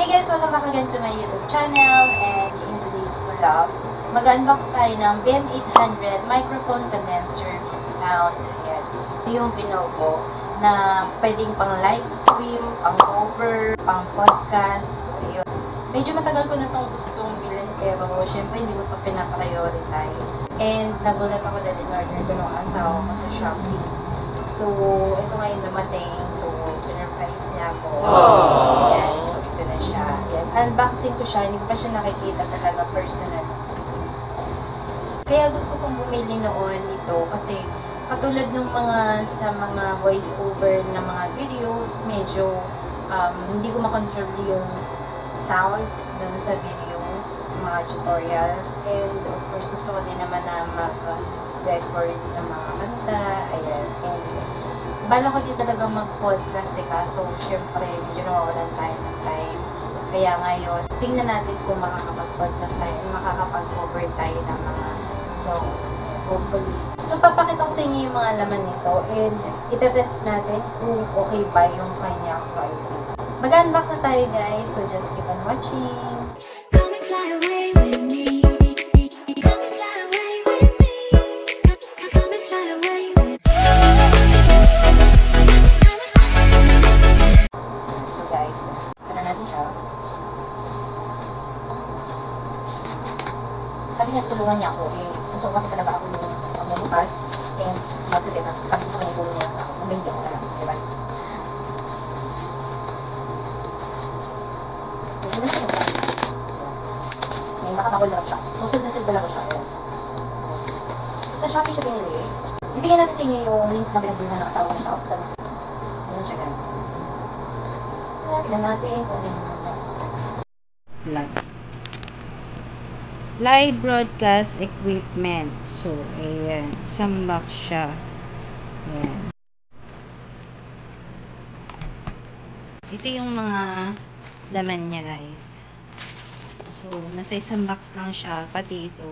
guys! Welcome back again to my YouTube channel, and in today's vlog, mag-unbox tayo ng BM800 microphone condenser sound. Ayan. Ito yung pinogo na pwedeng pang live stream, pang cover, pang podcast. So, ayun. Medyo matagal ko na itong gustong bilhin, pero syempre hindi ko ito pinaprioritize. And nagulat ako dahil in-order ito ng asawa ko sa Shopee. So, ito ngayon dumating. So, surprise niya ako. Ayan. So, ito na siya. Ayan. Unboxing ko siya. Hindi ko pa siya nakikita talaga personal. Kaya gusto kong bumili noon ito kasi katulad ng sa mga voice over na mga videos, medyo hindi ko makontrol yung sound dun sa videos, sa mga tutorials. And of course, gusto ko din naman na mag-record ng mga kanta. Ayan. And bala ko din talaga mag-podcast kaso syempre medyo nawawalan tayo ng time. Kaya ngayon, tingnan natin kung makakapag-podcast tayo at makakapag-cover tayo ng mga songs. Hopefully. So, papakita ko sa inyo yung mga laman nito and itetest natin kung okay ba yung kanyang quality. Mag-unbox na tayo guys, so just keep on watching. Come and fly away with me. Come and fly away with me. Come and fly away with me. So guys, ito na natin siya. Sabi niya, tulungan niya ako. Gusto ko kasi talaga ako yung magbukas and magsiset up. Sabi ko kanya, tulungan niya sa ako. Magbindi ako na lang. Diba? May nakakawal lang siya. Susod na silba lang siya. Sa Shopee siya pinili. Bibigyan natin sa inyo yung links na pinagbilhan ng asawa sa options. Ayan siya guys. Tignan natin kung ano yung live broadcast equipment. So, ayan. Isang box siya. Ayan. Ito yung mga laman niya, guys. So, nasa isang box lang siya. Pati ito.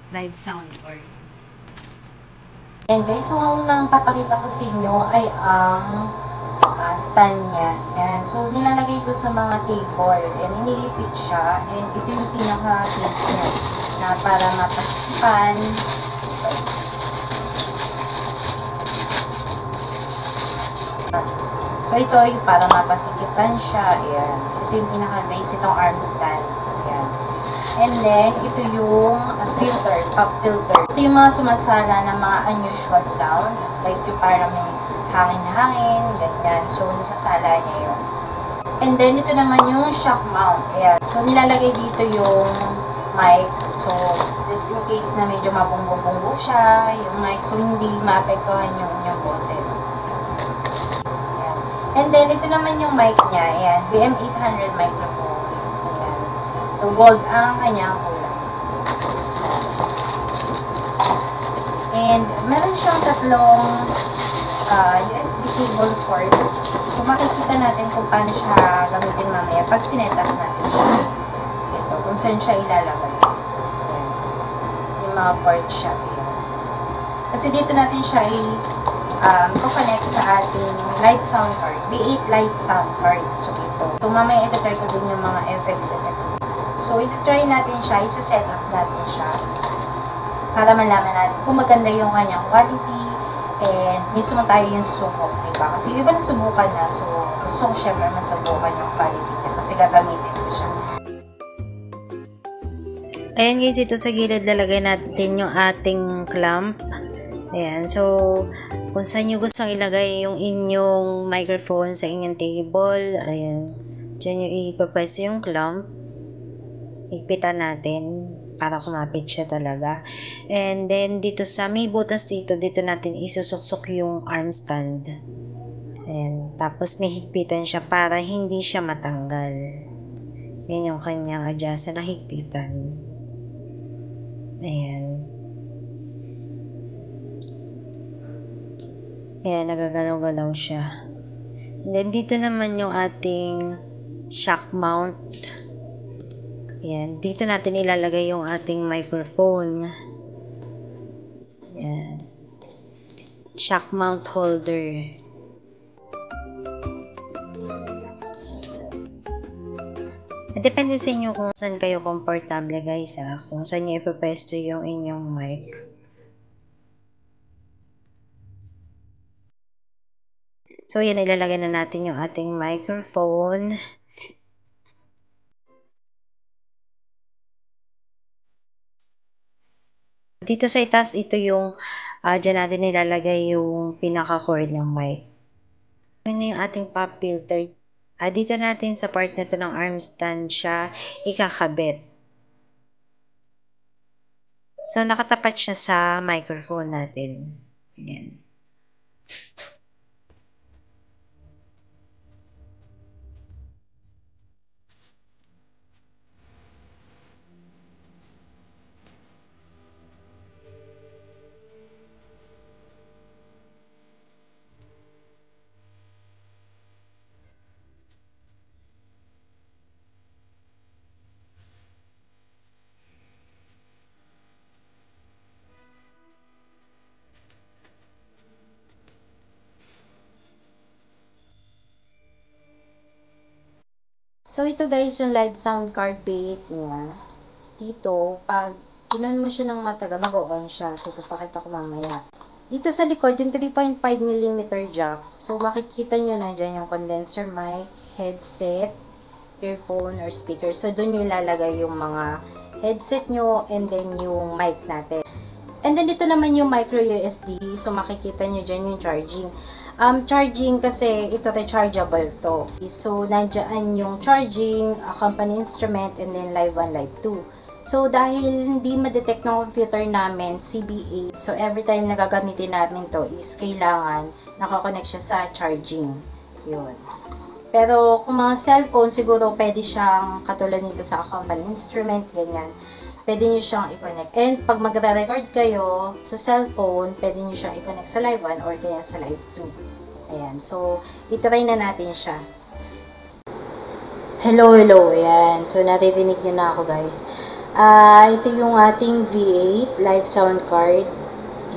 Live sound board. And guys, so ang unang papakita ko sa inyo ay ang stand niya. And so, nilalagay ito sa mga table. And inilipit siya. And ito yung pinaka-tip niya na para mapasipan. So, ito yung para mapasikipan siya. Ayan. Ito yung pinaka-base itong arm stand. Ayan. And then, ito yung filter, pop filter. Ito yung mga sumasala ng mga unusual sound. Like yung parang may hangin-hangin, ganyan. So, nasasala niya yun. And then, ito naman yung shock mount. Ayan. So, nilalagay dito yung mic. So, just in case na medyo mabunggo-bunggo siya, yung mic. So, hindi maapektuhan yung inyong boses. Ayan. And then, ito naman yung mic niya. Ayan. BM800 microphone. Ayan. So, gold ang kanyang kulay. And, meron siyang tatlong USB cable cord. So, makikita natin kung paano siya gamitin mamaya pag sinetap natin siya. Ito, kung saan siya ilalagay. Ayan. Yung mga cord siya. Ayan. Kasi dito natin siya i-connect sa ating light sound card. B8 light sound card. So, ito. So, mamaya ito-try ko din yung mga effects. So, ito-try natin siya. Isa-set up natin siya. Para malaman natin kung maganda yung kanyang quality. And mismo tayo yung susubok, diba? Kasi yung iba nasubukan na. So, gusto ko syempre masubukan yung quality niya. Kasi gagamitin ko siya. Ayan guys, ito sa gilid lalagay natin yung ating clamp. Ayan, so kung saan nyo gusto ilagay yung inyong microphone sa inyong table, ayan, dyan nyo ipapwesto yung clamp. Higpitan natin para kumapit siya talaga. And then dito sa may butas dito natin isusuksok yung arm stand. Ayan, tapos may higpitan siya para hindi siya matanggal. Yan yung kanyang adjust na higpitan. Ayan. Ayan, nagagalaw-galaw siya. And then, dito naman yung ating shock mount. Ayan, dito natin ilalagay yung ating microphone. Yan. Shock mount holder. Depende sa inyo kung saan kayo komportable guys kung saan nyo ipapwesto yung inyong mic. So yan, ilalagay na natin yung ating microphone. Dito sa itaas, ito yung dyan natin nilalagay yung pinaka-cord ng mic. Ano yung ating pop filter? Dito natin sa part na to ng arm stand siya ikakabit. So, nakatapat siya sa microphone natin. Ayan. So, ito guys, yung live sound card bait niya. Dito, pag kinunan mo siya ng matagal, mag-on siya. So, papakita ko mamaya. Dito sa likod, yung 3.5mm jack. So, makikita nyo na dyan yung condenser mic, headset, earphone, or speaker. So, doon nyo ilalagay yung mga headset nyo and then yung mic natin. And then, dito naman yung micro USB. So, makikita nyo dyan yung charging. Charging kasi ito rechargeable to. So, nandiyan yung charging, company instrument, and then live 1, live 2. So, dahil hindi ma-detect ng computer namin, CBA, so every time na gagamitin namin to is kailangan nakakonect siya sa charging. Yun. Pero, kung mga cellphone, siguro pwede siyang katulad nito sa company instrument, ganyan. Pwede nyo siyang i-connect. And pag magre-record kayo sa cellphone, pwede nyo siyang i-connect sa live 1 or kaya sa live 2. Ayan. So, itry na natin siya. Hello. Ayan. So, naririnig nyo na ako guys. Ito yung ating V8 live sound card.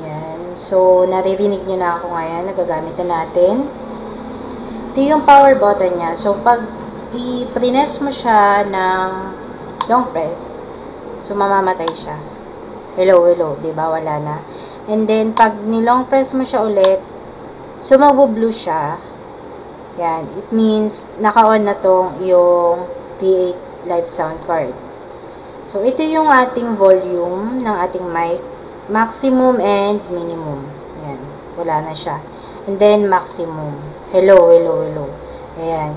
Ayan. So, naririnig nyo na ako ngayon. Nagagamit na natin. Ito yung power button niya. So, pag i-press mo siya ng long press, so, mamamatay siya. Hello. Diba? Wala na. And then, pag nilong press mo siya ulit, so, magbo-blue siya. Yan. It means, naka-on na tong yung V8 live sound card. So, ito yung ating volume ng ating mic. Maximum and minimum. Yan. Wala na siya. And then, maximum. Hello. Ayan.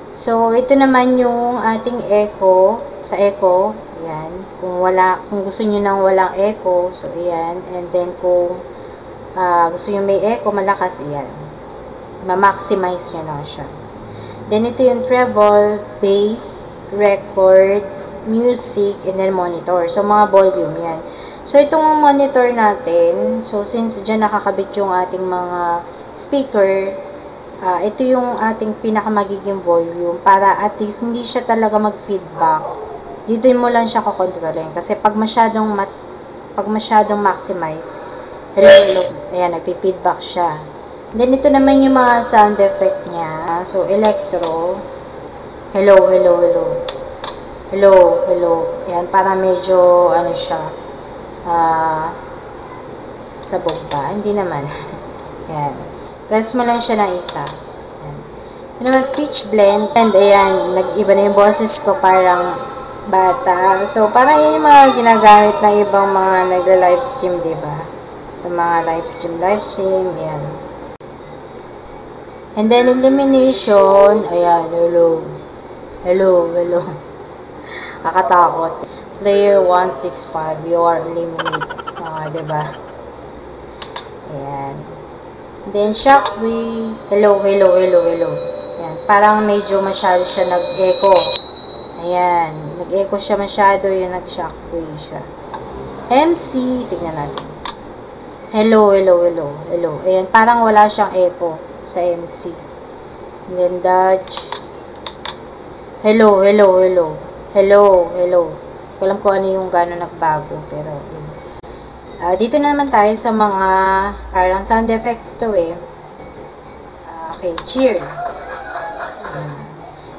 So, ito naman yung ating echo. Sa echo, ayan. Kung gusto nyo nang walang echo, so ayan. And then, kung gusto nyo may echo, malakas, ayan. Ma-maximize nyo lang siya. Then, ito yung treble, bass, record, music, and then monitor. So, mga volume, yan. So, itong monitor natin, so, since dyan nakakabit yung ating mga speaker, ito yung ating pinakamagiging volume para at least hindi siya talaga mag-feedback. Dito mo lang siya kukontrolin. Kasi pag masyadong maximize, hello, ayan, nagpi-feedback siya. Then, ito naman yung mga sound effect niya. So, electro, hello. Ayan, para medyo, ano siya, sabog ba? Hindi naman. Ayan. Press mo lang siya ng isa. Ayan. Ito naman, pitch blend. And ayan, nag-iba na yung boses ko, parang bata. So, parang yun yung mga ginagamit ng ibang mga nagla-livestream, diba? Sa mga livestream, ayan. And then, elimination, ayan, hello. Kakatakot. Player 165, you are eliminated. Diba? Ayan. Then, shockwave, hello. Ayan, parang medyo masyado siya nag-echo. Ayan, nag-echo siya masyado, yung nag-shockwave siya. MC, tignan natin. Hello. Ayan, parang wala siyang echo sa MC. And then, Dodge. Hello. Alam ko ano yung gano'n nagbago, pero, Dito naman tayo sa mga parang sound effects to eh. Okay, cheer.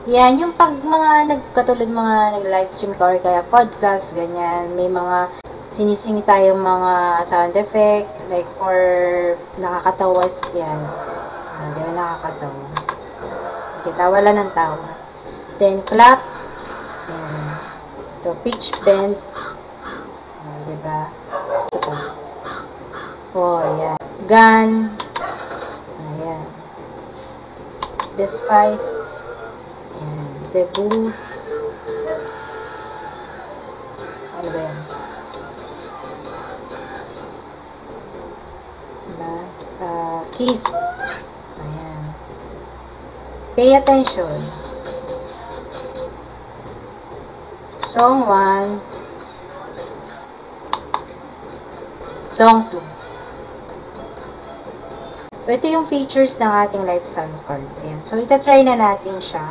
Yan, yung pag mga katulad mga nag-livestream ka or kaya podcast, ganyan, may mga sinising tayong mga sound effect, like for nakakatawas, yan. Di ba nakakatawa? Okay, tawa lang ng tawa. Then, clap. Yan. Ito, pitch bend. Di ba? Ito. Oh, yan. Gun. Ayan. Despise. Ayan. Debut. Ano ba yan? Diba? Kiss. Ayan. Pay attention. Song 1. Song 2. So, ito yung features ng ating live sound card. Ayan. So, itatry na natin siya.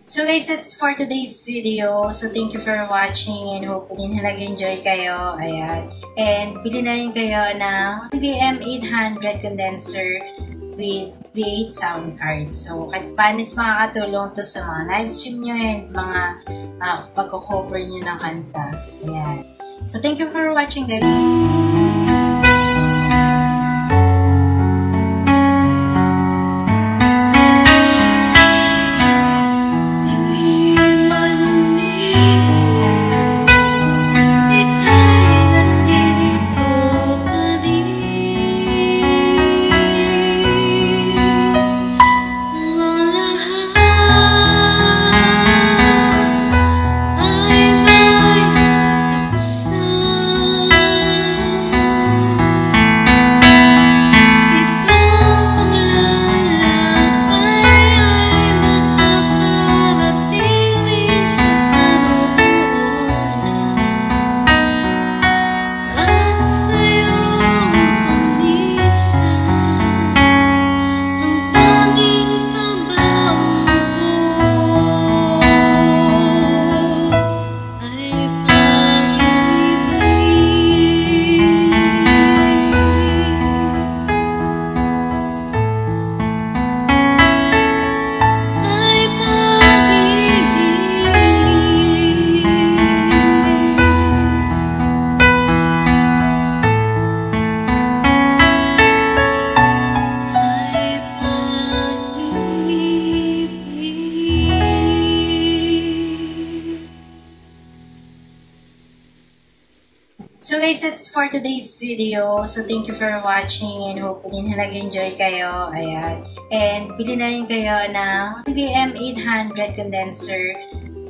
So guys, that's for today's video. So thank you for watching and hopefully nag-enjoy kayo. Ayan. And bili na rin kayo ng BM800 condenser with V8 sound card. So kahit panis makakatulong to sa mga live stream nyo and mga pagko-cover nyo ng kanta. Ayan. So thank you for watching guys. So guys, that's for today's video. So thank you for watching and hopefully na nag-enjoy kayo. Ayan. And bili na rin kayo ng BM800 condenser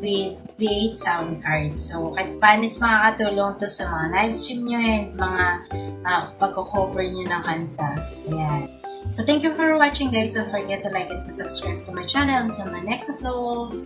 with V8 sound card. So kahit panis makakatulong to sa mga live stream nyo and mga pagko-cover nyo ng kanta. Ayan. So thank you for watching guys. Don't forget to like and to subscribe to my channel. Until my next upload.